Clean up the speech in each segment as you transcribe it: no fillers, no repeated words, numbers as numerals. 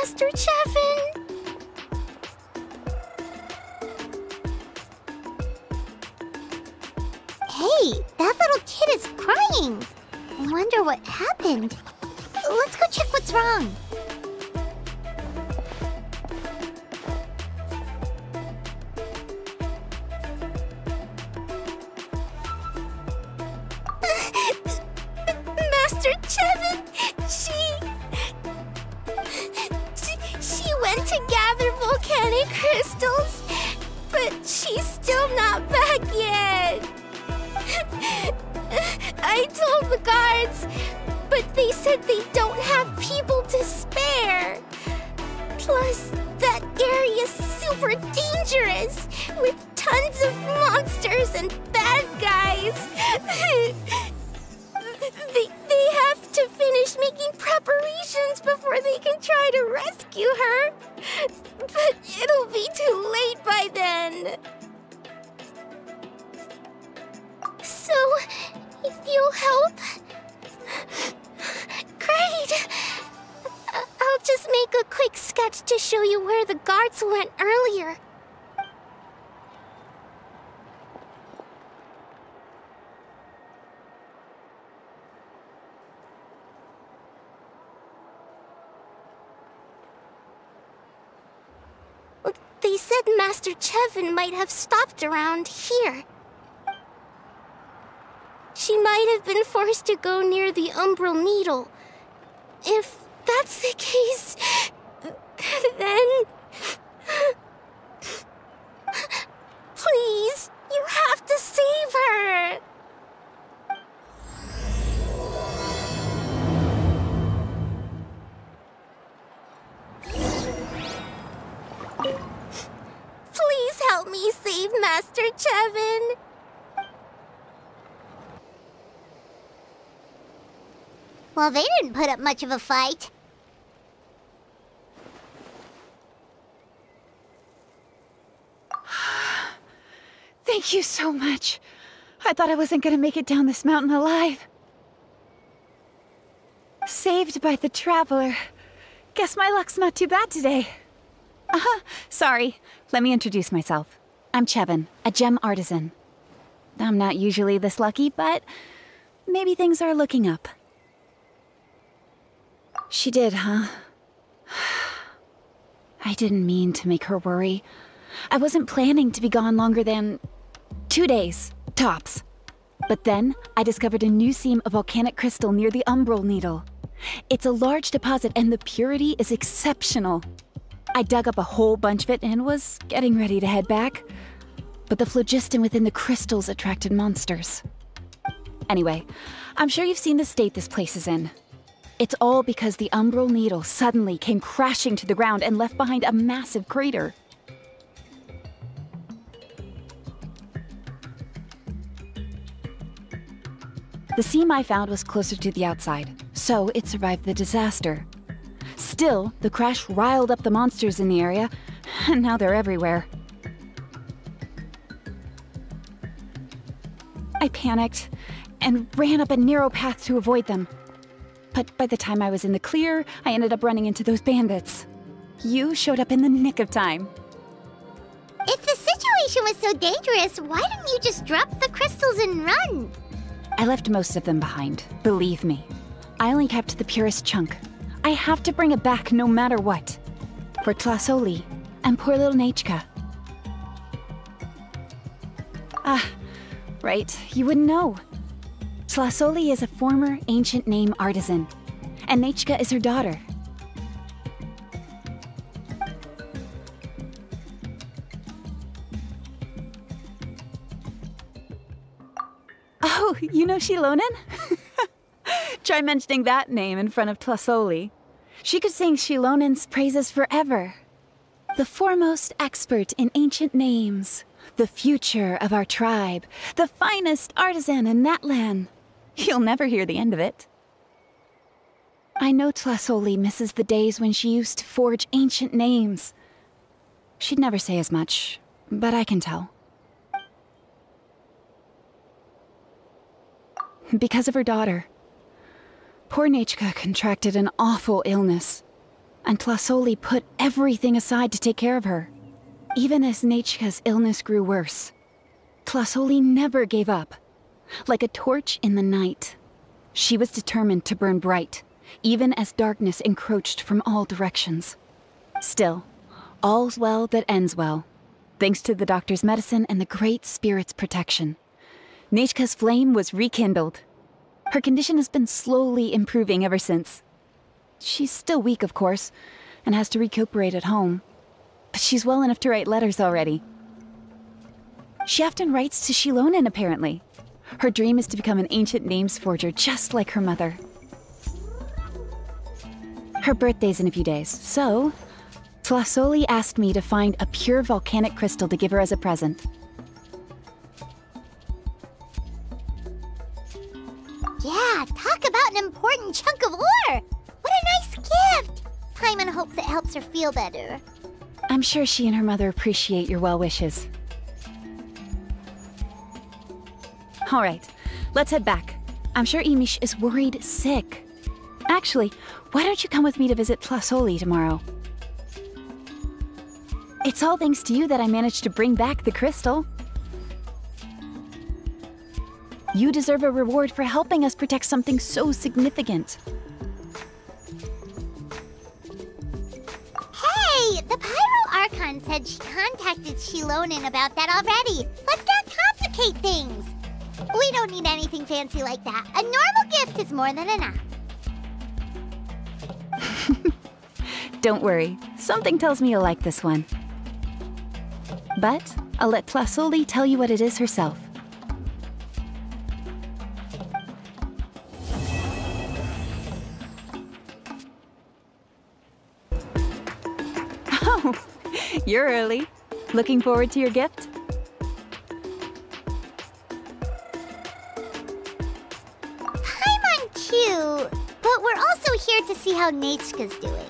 Master Chevin! Hey, that little kid is crying. I wonder what happened. Let's go check what's wrong. Master Chevin, she went to gather volcanic crystals, but she's still not back yet. I told the guards, but they said they don't have people to spare. Plus, that area's super dangerous, with tons of monsters and bad guys. They have to finish making preparations before they can try to rescue her. But it'll be too late by then. So, you'll help? Great! I'll just make a quick sketch to show you where the guards went earlier. They said Master Chevin might have stopped around here. She might have been forced to go near the Umbral Needle. If that's the case, then... Please, you have to save her! Please help me save Master Chevin. Well, they didn't put up much of a fight. Thank you so much. I thought I wasn't gonna make it down this mountain alive. Saved by the Traveler. Guess my luck's not too bad today. Sorry. Let me introduce myself. I'm Chevin, a gem artisan. I'm not usually this lucky, but maybe things are looking up. She did, huh? I didn't mean to make her worry. I wasn't planning to be gone longer than 2 days, tops. But then, I discovered a new seam of volcanic crystal near the Umbral Needle. It's a large deposit and the purity is exceptional. I dug up a whole bunch of it and was getting ready to head back. But the phlogiston within the crystals attracted monsters. Anyway, I'm sure you've seen the state this place is in. It's all because the Umbral Needle suddenly came crashing to the ground and left behind a massive crater. The seam I found was closer to the outside, so it survived the disaster. Still, the crash riled up the monsters in the area, and now they're everywhere. I panicked and ran up a narrow path to avoid them. But by the time I was in the clear, I ended up running into those bandits. You showed up in the nick of time. If the situation was so dangerous, why didn't you just drop the crystals and run? I left most of them behind, believe me. I only kept the purest chunk. I have to bring it back no matter what. For Tlasoli and poor little Nechka. Right, you wouldn't know. Tlasoli is a former ancient name artisan, and Nechka is her daughter. Oh, you know Xilonen? Try mentioning that name in front of Tlasoli. She could sing Xilonen's praises forever. The foremost expert in ancient names, the future of our tribe, the finest artisan in Natlan. You'll never hear the end of it. I know Tlasoli misses the days when she used to forge ancient names. She'd never say as much, but I can tell. Because of her daughter. Poor Nechka contracted an awful illness. and Tlasoli put everything aside to take care of her. Even as Nechka's illness grew worse, Tlasoli never gave up. Like a torch in the night, she was determined to burn bright, even as darkness encroached from all directions. Still, all's well that ends well. Thanks to the doctor's medicine and the Great Spirit's protection, Nechka's flame was rekindled. Her condition has been slowly improving ever since. She's still weak, of course, and has to recuperate at home. But she's well enough to write letters already. She often writes to Xilonen, apparently. Her dream is to become an ancient names forger just like her mother. Her birthday's in a few days, so Tlasoli asked me to find a pure volcanic crystal to give her as a present. Yeah, talk about an important chunk of ore! What a nice gift! Paimon hopes it helps her feel better. I'm sure she and her mother appreciate your well wishes. All right, let's head back. I'm sure Emish is worried sick. Actually, why don't you come with me to visit Tlasoli tomorrow? It's all thanks to you that I managed to bring back the crystal. You deserve a reward for helping us protect something so significant. Hey, the Pyro Archon said she contacted Xilonen about that already. Let's not complicate things. We don't need anything fancy like that. A normal gift is more than enough. Don't worry, something tells me you'll like this one. But I'll let Tlasoli tell you what it is herself. Oh, you're early. Looking forward to your gift? Paimon too, but we're also here to see how Nechka's doing.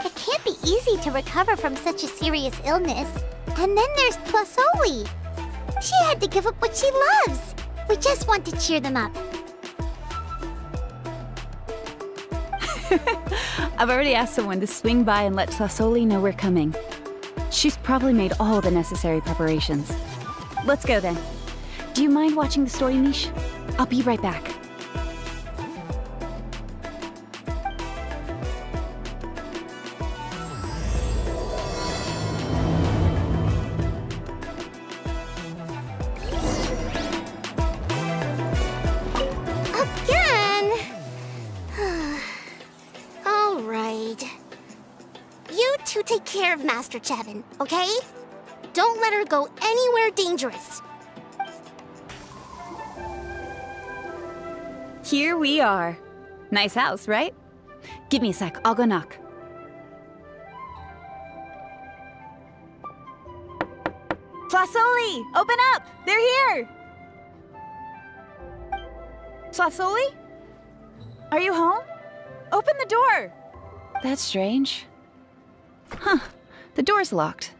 It can't be easy to recover from such a serious illness. And then there's Tlasoli. She had to give up what she loves. We just want to cheer them up. I've already asked someone to swing by and let Tlasoli know we're coming. She's probably made all the necessary preparations. Let's go then. Do you mind watching the story, Mish? I'll be right back. Again? All right. You two take care of Master Chevin, okay? Don't let her go anywhere dangerous. Here we are. Nice house, right? Give me a sec, I'll go knock. Tlasoli! Open up! They're here! Tlasoli? Are you home? Open the door! That's strange. Huh, the door's locked.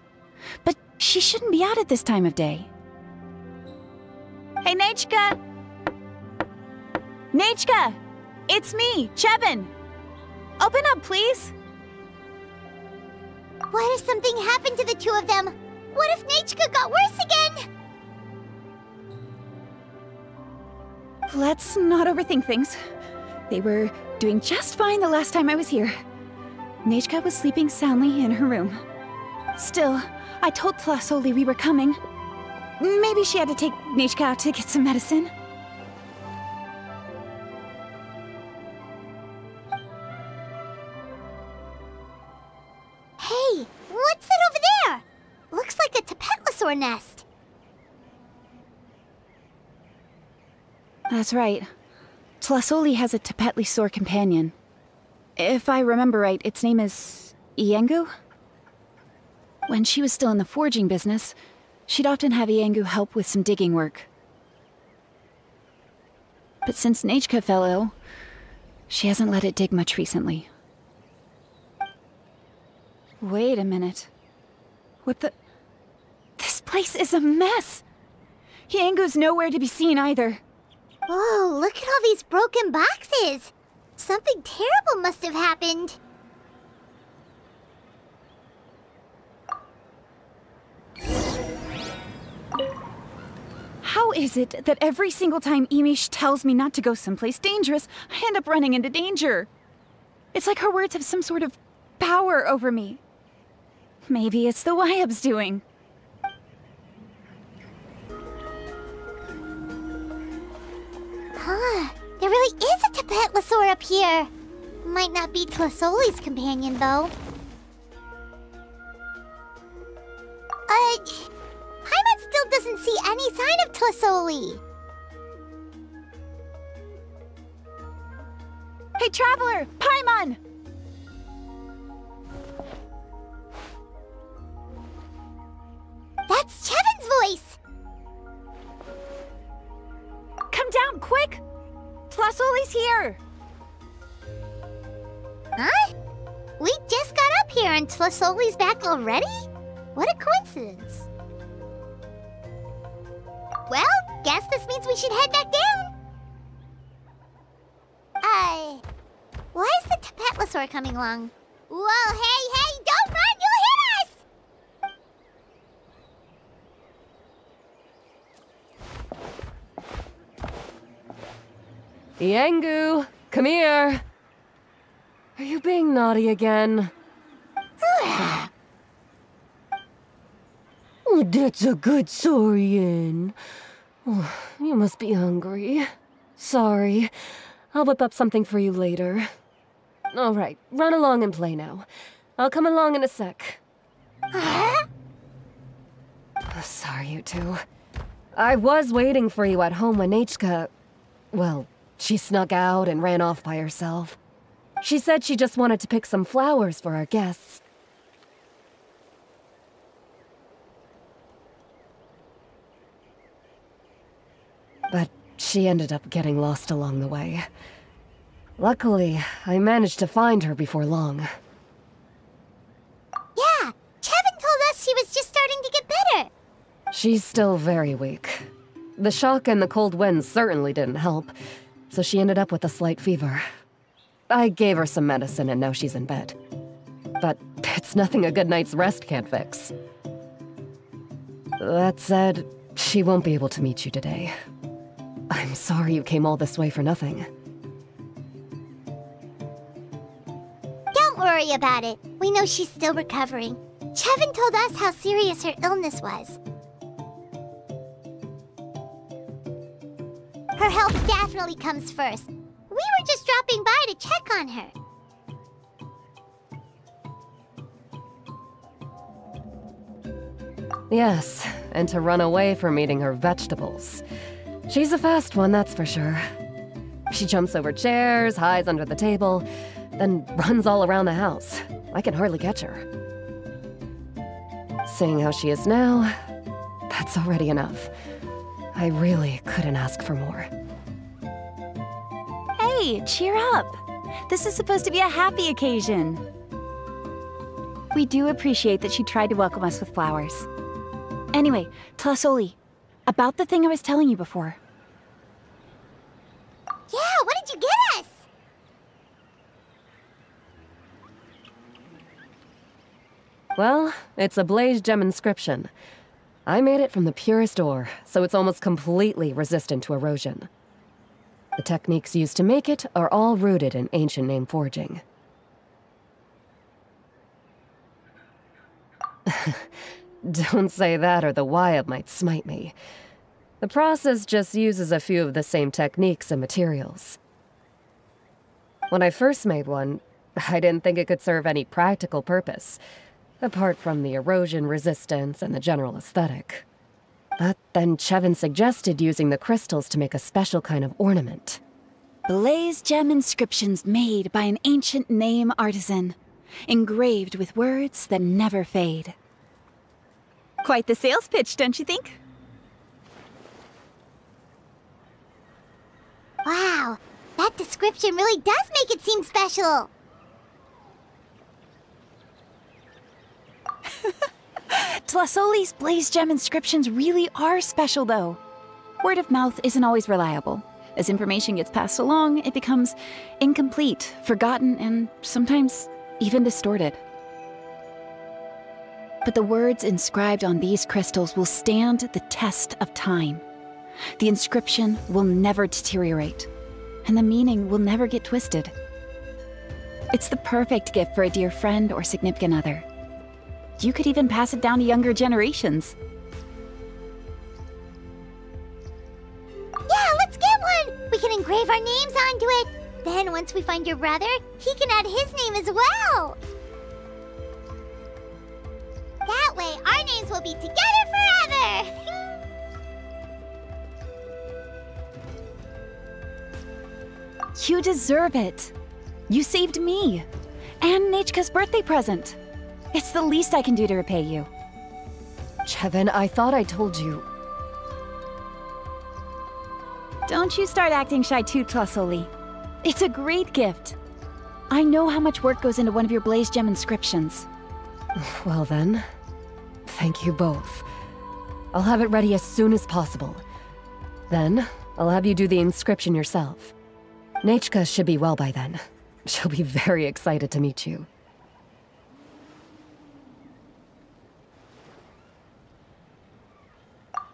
But she shouldn't be out at this time of day. Hey, Nechka! Nechka! It's me, Chevin! Open up, please! What if something happened to the two of them? What if Nechka got worse again? Let's not overthink things. They were doing just fine the last time I was here. Nechka was sleeping soundly in her room. Still, I told Tlasoli we were coming. Maybe she had to take Nechka out to get some medicine. Hey, what's that over there? Looks like a Tapetlosaur nest. That's right. Tlasoli has a Tapetlosaur companion. If I remember right, its name is Iengu? When she was still in the forging business, she'd often have Iengu help with some digging work. But since Nechka fell ill, she hasn't let it dig much recently. Wait a minute. What the... This place is a mess! Iengu's nowhere to be seen either. Whoa, look at all these broken boxes. Something terrible must have happened. How is it that every single time Emish tells me not to go someplace dangerous, I end up running into danger? It's like her words have some sort of power over me. Maybe it's the Wyab's doing. Huh. There really is a Tapetlosaur up here. Might not be Tlisoli's companion, though. Paimon still doesn't see any sign of Tlisoli. Hey, Traveler! Paimon! That's Chevin's voice! Come down, quick! Tlisoli's here! Huh? We just got up here and Tlisoli's back already? What a coincidence. Well, guess this means we should head back down. Why is the Tapetlosaur coming along? Whoa, hey, don't run, you'll hit us! Iengu, come here. Are you being naughty again? Oh, that's a good Saurian. Oh, you must be hungry. Sorry. I'll whip up something for you later. All right, run along and play now. I'll come along in a sec. Huh? Oh, sorry, you two. I was waiting for you at home when Hka... Well, she snuck out and ran off by herself. She said she just wanted to pick some flowers for our guests. But she ended up getting lost along the way. Luckily, I managed to find her before long. Yeah, Chevin told us she was just starting to get better. She's still very weak. The shock and the cold winds certainly didn't help, so she ended up with a slight fever. I gave her some medicine and now she's in bed. But it's nothing a good night's rest can't fix. That said, she won't be able to meet you today. I'm sorry you came all this way for nothing. Don't worry about it. We know she's still recovering. Chevin told us how serious her illness was. Her health definitely comes first. We were just dropping by to check on her. Yes, and to run away from eating her vegetables. She's a fast one, that's for sure. She jumps over chairs, hides under the table, then runs all around the house. I can hardly catch her. Seeing how she is now, that's already enough. I really couldn't ask for more. Hey, cheer up! This is supposed to be a happy occasion. We do appreciate that she tried to welcome us with flowers. Anyway, Tlisoli, about the thing I was telling you before. Yeah, what did you get us? Well, it's a Blaze Gem inscription. I made it from the purest ore, so it's almost completely resistant to erosion. The techniques used to make it are all rooted in ancient name forging. Don't say that or the Wyab might smite me. The process just uses a few of the same techniques and materials. When I first made one, I didn't think it could serve any practical purpose, apart from the erosion resistance and the general aesthetic. But then Chevin suggested using the crystals to make a special kind of ornament. Blaze gem inscriptions made by an ancient name artisan, engraved with words that never fade. Quite the sales pitch, don't you think? Wow, that description really does make it seem special. Tlisoli's Blaze Gem inscriptions really are special, though. Word of mouth isn't always reliable, As information gets passed along, it becomes incomplete, forgotten, and sometimes even distorted. But the words inscribed on these crystals will stand the test of time. The inscription will never deteriorate, and the meaning will never get twisted. It's the perfect gift for a dear friend or significant other. You could even pass it down to younger generations. Yeah, let's get one! We can engrave our names onto it. Then once we find your brother, he can add his name as well. That way, our names will be together forever! You deserve it. You saved me. And Nechka's birthday present. It's the least I can do to repay you. Chevin, I thought I told you. Don't you start acting shy too, Tlasoli. It's a great gift. I know how much work goes into one of your Blaze Gem inscriptions. Well then, thank you both. I'll have it ready as soon as possible. Then, I'll have you do the inscription yourself. Nechka should be well by then. She'll be very excited to meet you.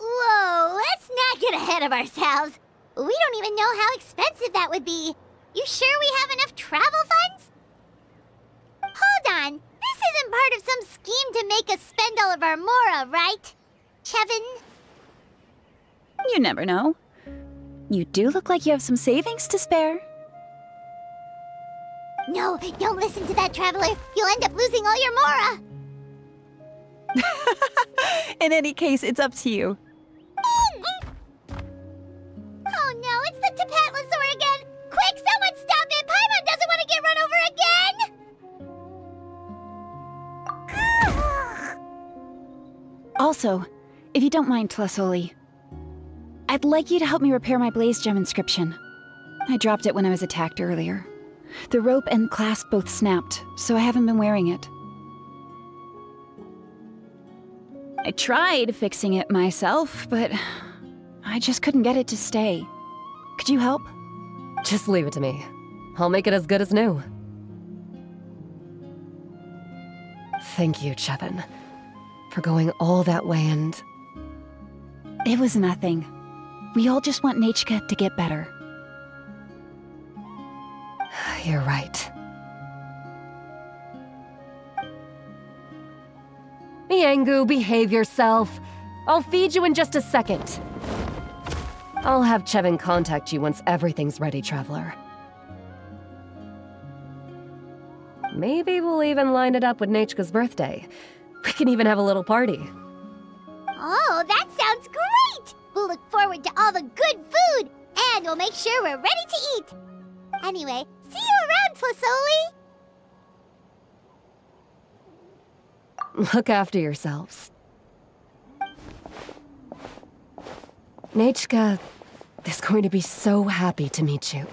Whoa, let's not get ahead of ourselves. We don't even know how expensive that would be. You sure we have enough travel funds? Hold on. This isn't part of some scheme to make us spend all of our mora, right? Chevin? You never know. You do look like you have some savings to spare. No, don't listen to that traveler. You'll end up losing all your mora. In any case, it's up to you. Oh no, it's the Tapatlasaur again! Quick, someone stop it! Paimon doesn't want to get run over again! Also, if you don't mind, Tlasoli, I'd like you to help me repair my Blaze Gem inscription. I dropped it when I was attacked earlier. The rope and clasp both snapped, so I haven't been wearing it. I tried fixing it myself, but I just couldn't get it to stay. Could you help? Just leave it to me. I'll make it as good as new. Thank you, Chevin, for going all that way and... It was nothing. We all just want Nechka to get better. You're right. Miangu, behave yourself. I'll feed you in just a second. I'll have Chevin contact you once everything's ready, Traveler. Maybe we'll even line it up with Nechka's birthday. We can even have a little party. Oh, that sounds great! We'll look forward to all the good food, and we'll make sure we're ready to eat. Anyway, see you around, Tlasoli! Look after yourselves. Nechka is going to be so happy to meet you.